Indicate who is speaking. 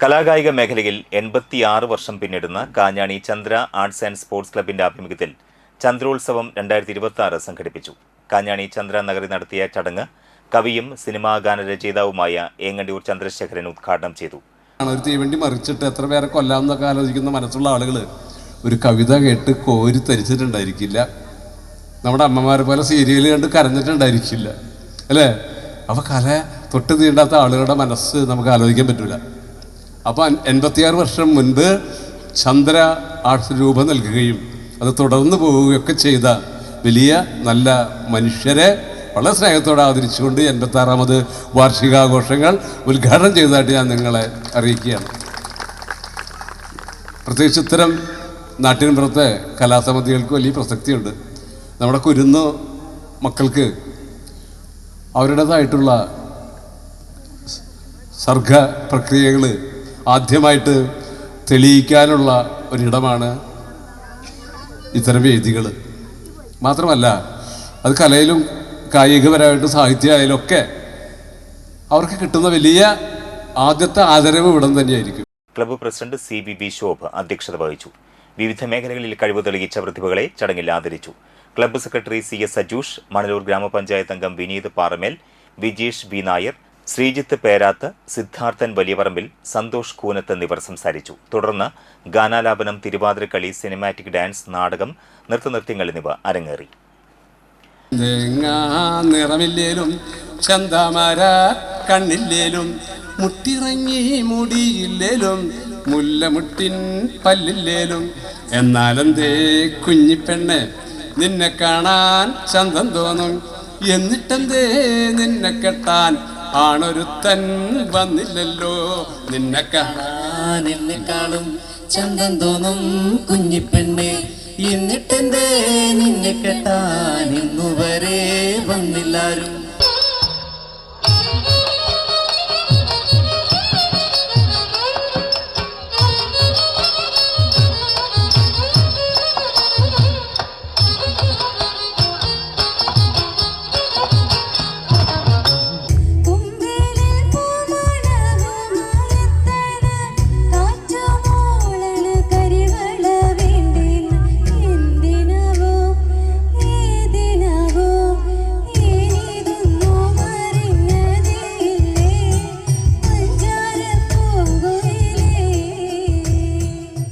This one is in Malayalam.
Speaker 1: കലാകായിക മേഖലയിൽ 86 വർഷം പിന്നിടുന്ന Kanjani Chandra arts and sports ക്ലബിന്റെ ആഭിമുഖ്യത്തിൽ ചന്ദ്രോത്സവം 2026 സംഘടിപ്പിച്ചു. കാഞ്ഞാണി ചന്ദ്ര നഗറിൽ നടത്തിയ ചടങ്ങ് കവിയും സിനിമാ ഗാനരചയിതാവുമായ ഏങ്ങണ്ടിയൂർ ചന്ദ്രശേഖരൻ ഉദ്ഘാടനം ചെയ്തു.
Speaker 2: ഒരു തീവണ്ടി മറിച്ചിട്ട് എത്ര പേരെ കൊല്ലാമെന്നൊക്കെ ആലോചിക്കുന്ന മനസ്സുള്ള ആളുകൾ ഒരു കവിത കേട്ട് കോരി തരിച്ചിട്ടുണ്ടായിരിക്കില്ല. നമ്മുടെ അമ്മമാരെ പോലെ സീരിയൽ കണ്ട് കരഞ്ഞിട്ടുണ്ടായിരിക്കില്ല, അല്ലേ? അപ്പോൾ കല തൊട്ട് തീണ്ടാത്ത ആളുകളുടെ മനസ്സ് നമുക്ക് ആലോചിക്കാൻ പറ്റില്ല. അപ്പോൾ 86 വർഷം മുൻപ് ചന്ദ്ര ആർട്സ് രൂപം നൽകുകയും അത് തുടർന്ന് പോവുകയൊക്കെ ചെയ്ത വലിയ നല്ല മനുഷ്യരെ വളരെ സ്നേഹത്തോടെ ആദരിച്ചുകൊണ്ട് 86ാമത് വാർഷികാഘോഷങ്ങൾ ഉദ്ഘാടനം ചെയ്തതായിട്ട് ഞാൻ നിങ്ങളെ അറിയിക്കുകയാണ്. പ്രത്യേകിച്ച് ഇത്തരം നാട്ടിൻപുറത്തെ കലാസമിതികൾക്ക് വലിയ പ്രസക്തിയുണ്ട്. നമ്മുടെ കുരുന്നു മക്കൾക്ക് അവരുടേതായിട്ടുള്ള സർഗ പ്രക്രിയകൾ ആദ്യമായിട്ട് തെളിയിക്കാനുള്ള ഒരിടമാണ് ഇത്തരം വേദികൾ. മാത്രമല്ല അത് കലയിലും കായികപരമായിട്ടും സാഹിത്യമായാലും ഒക്കെ അവർക്ക് കിട്ടുന്ന വലിയ ആദ്യത്തെ ആദരവ് ഇവിടം തന്നെയായിരിക്കും.
Speaker 1: ക്ലബ്ബ് പ്രസിഡന്റ് CBB ശോഭ് അധ്യക്ഷത വഹിച്ചു. വിവിധ മേഖലകളിൽ കഴിവ് തെളിയിച്ച പ്രതിഭകളെ ചടങ്ങിൽ ആദരിച്ചു. ക്ലബ്ബ് സെക്രട്ടറി CS സജൂഷ്, മണലൂർ ഗ്രാമപഞ്ചായത്ത് അംഗം വിനീത് പാറമേൽ, വിജീഷ് B നായർ, ശ്രീജിത്ത് പേരാത്ത്, സിദ്ധാർത്ഥൻ വലിയപറമ്പിൽ, സന്തോഷ് കൂനത്ത് എന്നിവർ സംസാരിച്ചു. തുടർന്ന് ഗാനാലാപനം, തിരുവാതിരക്കളി, സിനിമാറ്റിക് ഡാൻസ്, നാടകം, നൃത്തനൃത്യങ്ങൾ എന്നിവ അരങ്ങേറി.
Speaker 2: നിറമില്ലേലും ചന്തമര കണ്ണില്ലേലും മുട്ടിറങ്ങി മുടിയില്ലേലും മുല്ലമുട്ടിൻ പല്ലില്ലേലും എന്നാലെന്തേ കുഞ്ഞിപ്പെണ്ണ് നിന്നെ കാണാൻ ചന്തം തോന്നും, എന്നിട്ടെന്തേ നിന്നെ കെട്ടാൻ ആണൊരുത്തൻ വന്നില്ലല്ലോ. നിന്നെ കാണാൻ
Speaker 3: എന്നെക്കാളും ചന്തം തോന്നും കുഞ്ഞിപ്പെണ്ണെ, എന്നിട്ടെന്തേ നിന്നെ കെട്ടാൻ ഇന്നുവരെ വന്നില്ലാരും.